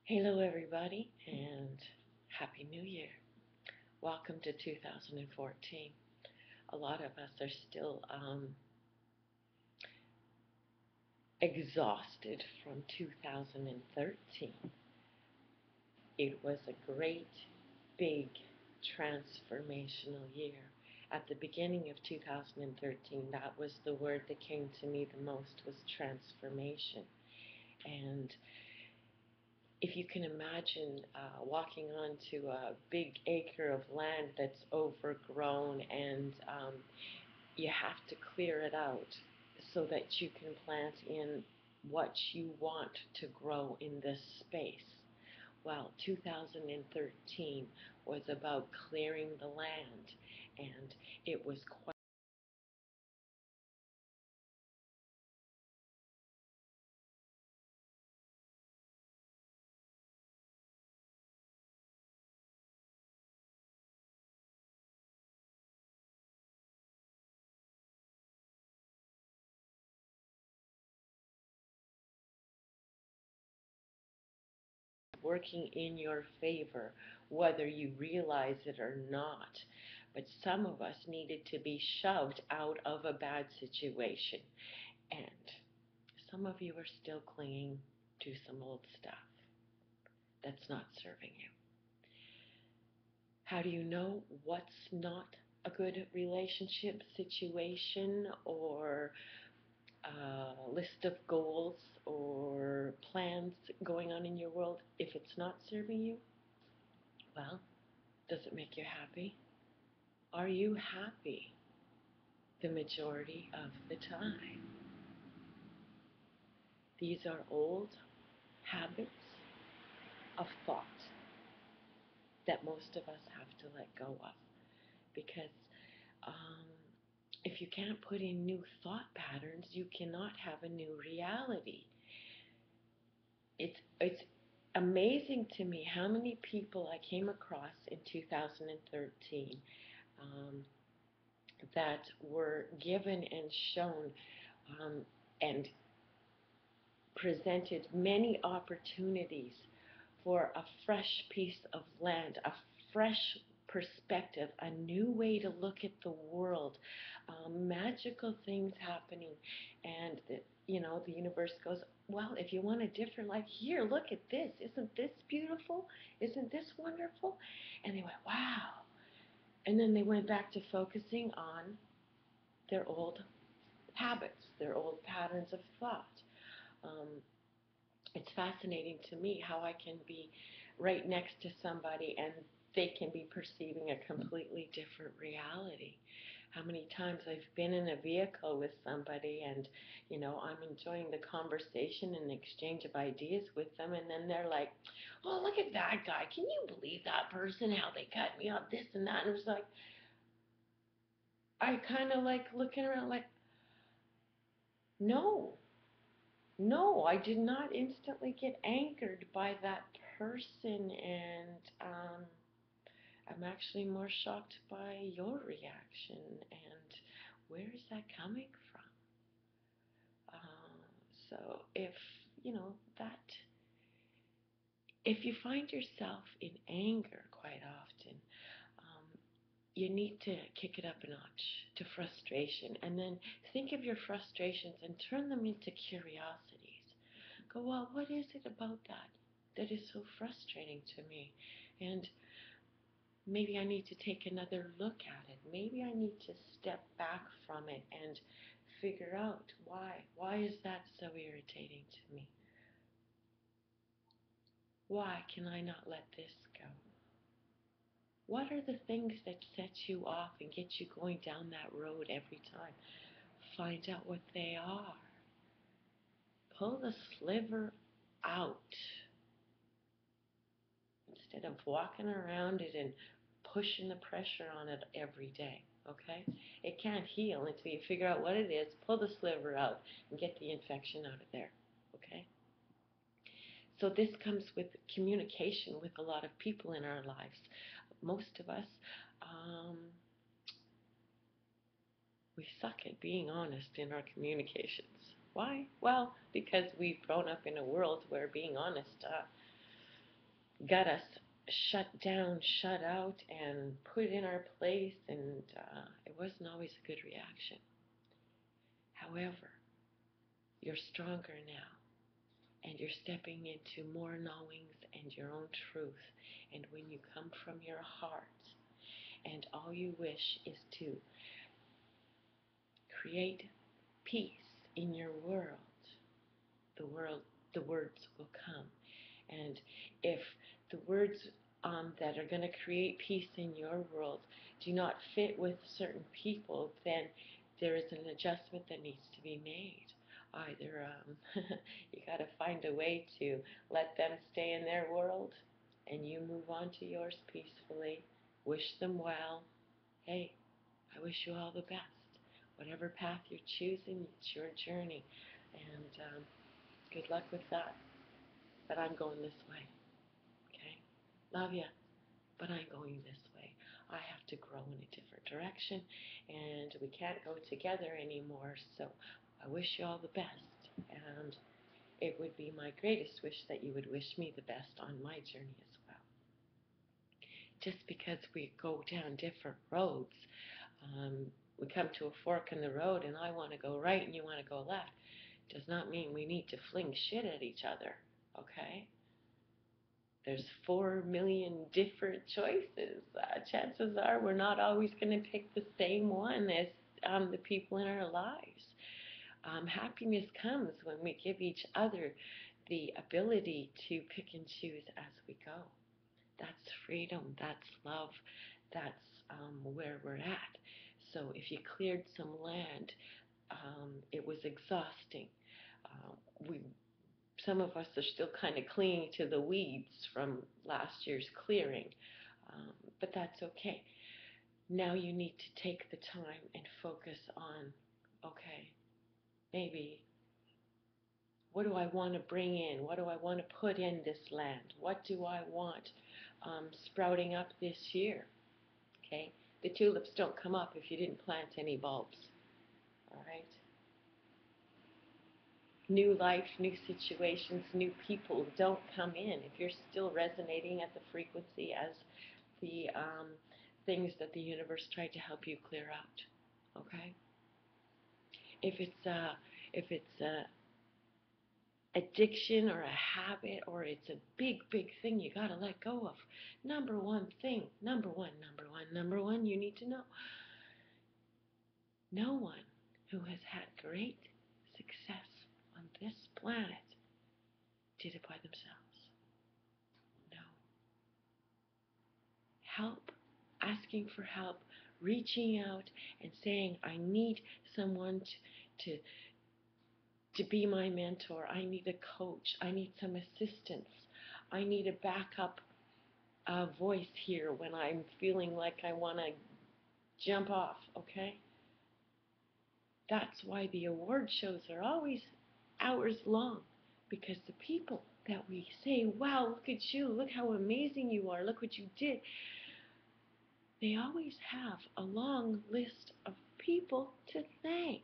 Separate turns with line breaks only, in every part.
Hello, everybody, and Happy New Year. Welcome to 2014. A lot of us are still exhausted from 2013. It was a great, big, transformational year. At the beginning of 2013, that was the word that came to me the most, was transformation. And if you can imagine walking onto a big acre of land that's overgrown and you have to clear it out so that you can plant in what you want to grow in this space. Well, 2013 was about clearing the land, and it was quite working in your favor, whether you realize it or not. But some of us needed to be shoved out of a bad situation. And some of you are still clinging to some old stuff that's not serving you. How do you know what's not a good relationship, situation, or list of goals or plans going on in your world if it's not serving you? Well, does it make you happy? Are you happy the majority of the time? These are old habits of thought that most of us have to let go of because um, if you can't put in new thought patterns, you cannot have a new reality. It's amazing to me how many people I came across in 2013 um, that were given and shown um, and presented many opportunities for a fresh piece of land, a fresh perspective, a new way to look at the world, magical things happening. And, the universe goes, well, if you want a different life, here, look at this. Isn't this beautiful? Isn't this wonderful? And they went, wow. And then they went back to focusing on their old habits, their old patterns of thought. Um, it's fascinating to me how I can be right next to somebody and they can be perceiving a completely different reality. How many times I've been in a vehicle with somebody and, I'm enjoying the conversation and the exchange of ideas with them, and then they're like, oh, look at that guy. Can you believe that person, how they cut me off, this and that? And it was like, I kind of like looking around like, no, no, I did not instantly get angered by that person, and I'm actually more shocked by your reaction. And where is that coming from? So that if you find yourself in anger quite often, um, you need to kick it up a notch to frustration, and then think of your frustrations and turn them into curiosities. Go, well, what is it about that is so frustrating to me? And maybe I need to take another look at it. Maybe I need to step back from it and figure out why. Why is that so irritating to me? Why can I not let this go? What are the things that set you off and get you going down that road every time? Find out what they are. Pull the sliver out instead of walking around it and pushing the pressure on it every day. Okay? It can't heal until you figure out what it is, pull the sliver out, and get the infection out of there. Okay? So this comes with communication with a lot of people in our lives. Most of us, um, we suck at being honest in our communications. Why? Well, because we've grown up in a world where being honest got us shut down, shut out, and put in our place, and it wasn't always a good reaction. However, you're stronger now, and you're stepping into more knowings and your own truth. And when you come from your heart, and all you wish is to create peace in your world, the words will come. And if the words that are going to create peace in your world do not fit with certain people, then there is an adjustment that needs to be made. Either you got to find a way to let them stay in their world and you move on to yours peacefully, wish them well. Hey, I wish you all the best. Whatever path you're choosing, it's your journey. And good luck with that. But I'm going this way. Okay? Love ya, but I'm going this way. I have to grow in a different direction, and we can't go together anymore. So I wish you all the best. And it would be my greatest wish that you would wish me the best on my journey as well. Just because we go down different roads, we come to a fork in the road and I want to go right and you want to go left, does not mean we need to fling shit at each other, okay? There's 4 million different choices. Chances are we're not always going to pick the same one as the people in our lives. Happiness comes when we give each other the ability to pick and choose as we go. That's freedom, that's love, that's where we're at. So if you cleared some land, it was exhausting. We Some of us are still kind of clinging to the weeds from last year's clearing, but that's okay. Now you need to take the time and focus on, okay, maybe what do I want to bring in? What do I want to put in this land? What do I want sprouting up this year? Okay, the tulips don't come up if you didn't plant any bulbs. All right. New life, new situations, new people don't come in if you're still resonating at the frequency as the things that the universe tried to help you clear out. Okay? If it's a addiction or a habit or it's a big thing you got to let go of. Number one, you need to know. No one who has had great success on this planet did it by themselves. No. Help, asking for help, reaching out and saying, I need someone to be my mentor. I need a coach. I need some assistance. I need a backup voice here when I'm feeling like I want to jump off, okay? That's why the award shows are always hours long, because the people that we say, wow, look at you, look how amazing you are, look what you did, they always have a long list of people to thank,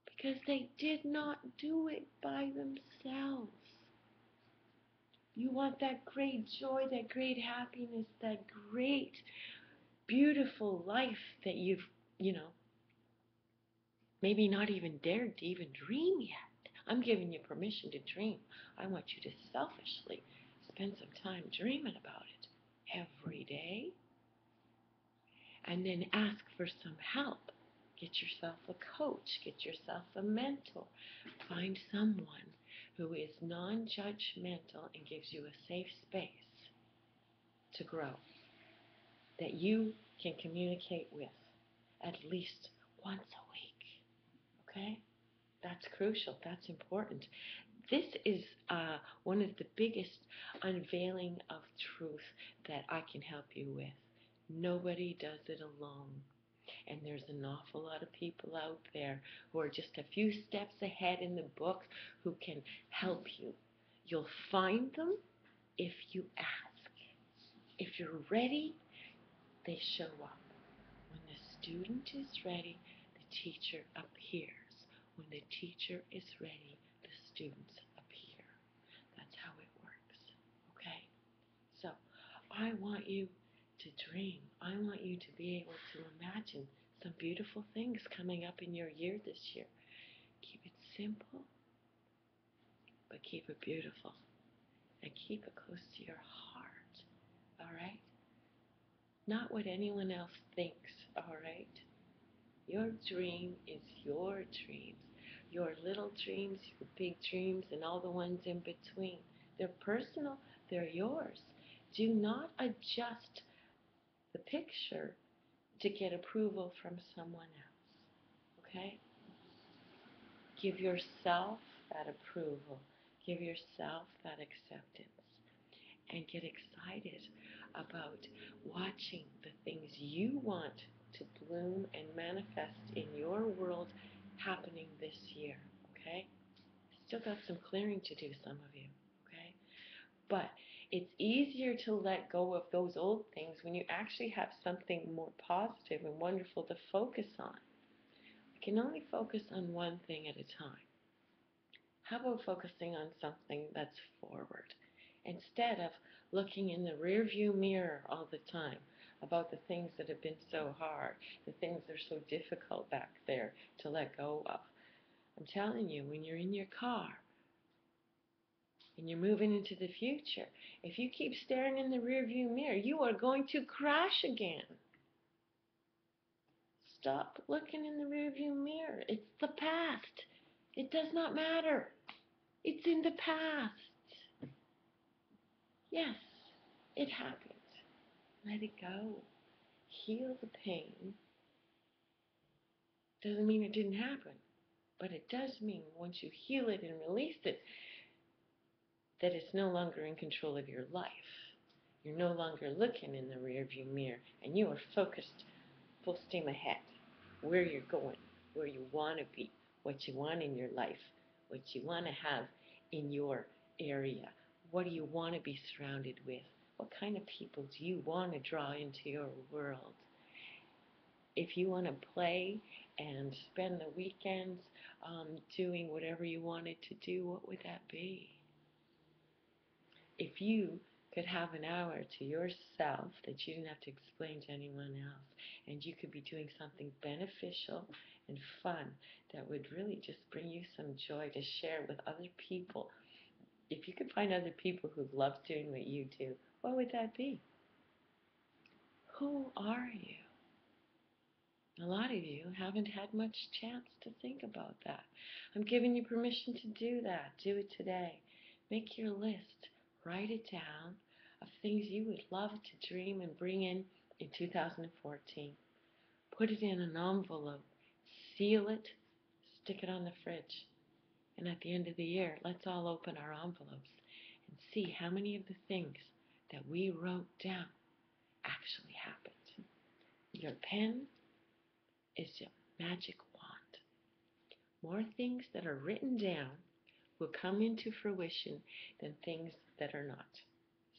because they did not do it by themselves. You want that great joy, that great happiness, that great, beautiful life that you've, maybe not even dared to even dream yet. I'm giving you permission to dream. I want you to selfishly spend some time dreaming about it every day. And then ask for some help. Get yourself a coach. Get yourself a mentor. Find someone who is non-judgmental and gives you a safe space to grow, that you can communicate with at least once a week. Okay? That's crucial. That's important. This is one of the biggest unveiling of truth that I can help you with. Nobody does it alone. And there's an awful lot of people out there who are just a few steps ahead in the book who can help you. You'll find them if you ask. If you're ready, they show up. When the student is ready, the teacher appears. When the teacher is ready, the students appear. That's how it works. I want you to dream. I want you to be able to imagine some beautiful things coming up in your year this year. Keep it simple, but keep it beautiful. And keep it close to your heart. All right? Not what anyone else thinks. All right? Your dream is your dreams. Your little dreams, your big dreams, and all the ones in between. They're personal, they're yours. Do not adjust the picture to get approval from someone else. Okay? Give yourself that approval. Give yourself that acceptance. And get excited about watching the things you want to bloom and manifest in your world happening this year. Okay? Still got some clearing to do, some of you. Okay? But it's easier to let go of those old things when you actually have something more positive and wonderful to focus on. You can only focus on one thing at a time. How about focusing on something that's forward instead of looking in the rearview mirror all the time about the things that have been so hard, the things that are so difficult back there to let go of? I'm telling you, when you're in your car and you're moving into the future, if you keep staring in the rearview mirror, you are going to crash again. Stop looking in the rearview mirror. It's the past. It does not matter. It's in the past. Yes, it happened. Let it go. Heal the pain. Doesn't mean it didn't happen, but it does mean once you heal it and release it, that it's no longer in control of your life. You're no longer looking in the rearview mirror, and you are focused full steam ahead, where you're going, where you want to be, what you want in your life, what you want to have in your area. What do you want to be surrounded with? What kind of people do you want to draw into your world? If you want to play and spend the weekends doing whatever you wanted to do, what would that be? If you could have an hour to yourself that you didn't have to explain to anyone else, and you could be doing something beneficial and fun that would really just bring you some joy to share with other people, if you could find other people who love doing what you do, what would that be? Who are you? A lot of you haven't had much chance to think about that. I'm giving you permission to do that. Do it today. Make your list. Write it down of things you would love to dream and bring in 2014. Put it in an envelope. Seal it. Stick it on the fridge. And at the end of the year, let's all open our envelopes and see how many of the things that we wrote down actually happened. Your pen is your magic wand. More things that are written down will come into fruition than things that are not.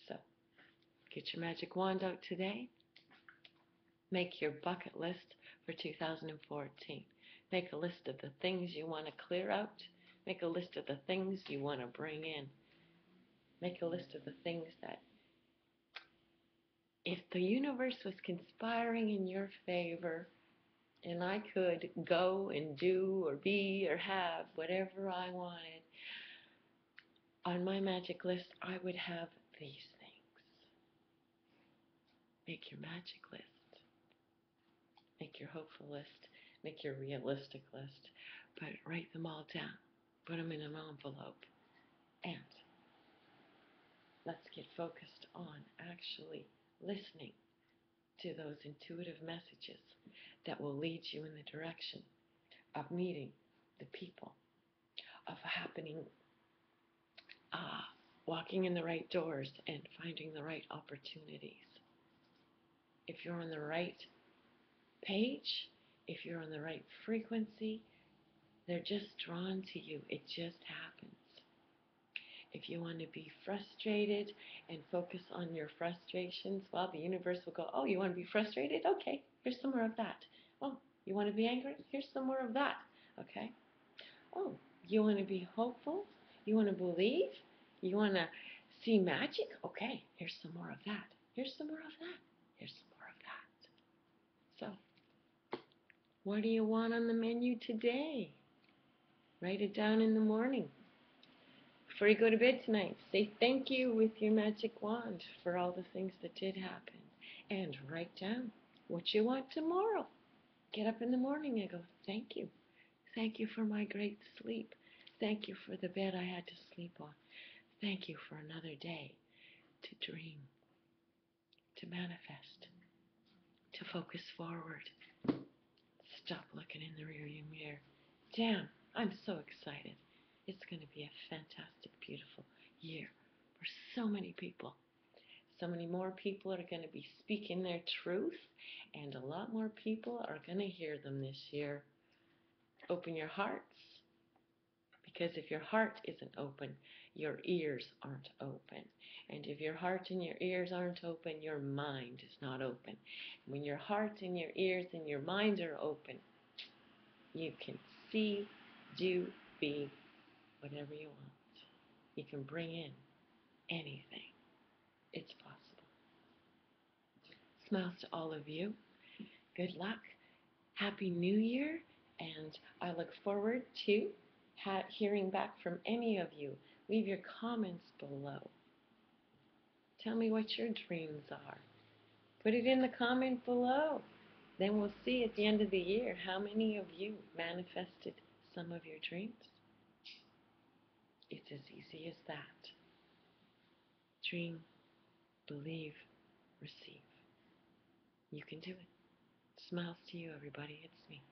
So, get your magic wand out today. Make your bucket list for 2014. Make a list of the things you want to clear out. Make a list of the things you want to bring in. Make a list of the things that, if the universe was conspiring in your favor, and I could go and do or be or have whatever I wanted, on my magic list, I would have these things. Make your magic list. Make your hopeful list. Make your realistic list. But write them all down. Put them in an envelope. And let's get focused on actually listening to those intuitive messages that will lead you in the direction of meeting the people, of happening, walking in the right doors and finding the right opportunities. If you're on the right page, if you're on the right frequency, they're just drawn to you. It just happens. If you want to be frustrated and focus on your frustrations, well, the universe will go, oh, you want to be frustrated? Okay, here's some more of that. Oh, you want to be angry? Here's some more of that. Okay? Oh, you want to be hopeful? You want to believe? You want to see magic? Okay, here's some more of that. Here's some more of that. Here's some more of that. So, what do you want on the menu today? Write it down in the morning. Before you go to bed tonight, say thank you with your magic wand for all the things that did happen. And write down what you want tomorrow. Get up in the morning and go, thank you. Thank you for my great sleep. Thank you for the bed I had to sleep on. Thank you for another day to dream, to manifest, to focus forward. Stop looking in the rearview mirror. Damn, I'm so excited. It's going to be a fantastic, beautiful year for so many people. So many more people are going to be speaking their truth, and a lot more people are going to hear them this year. Open your hearts, because if your heart isn't open, your ears aren't open. And if your heart and your ears aren't open, your mind is not open. When your heart and your ears and your mind are open, you can see, do, be whatever you want. You can bring in anything. It's possible. Smiles to all of you. Good luck. Happy New Year. And I look forward to hearing back from any of you. Leave your comments below. Tell me what your dreams are. Put it in the comment below. Then we'll see at the end of the year how many of you manifested some of your dreams. It's as easy as that. Dream, believe, receive. You can do it. Smiles to you, everybody. It's me.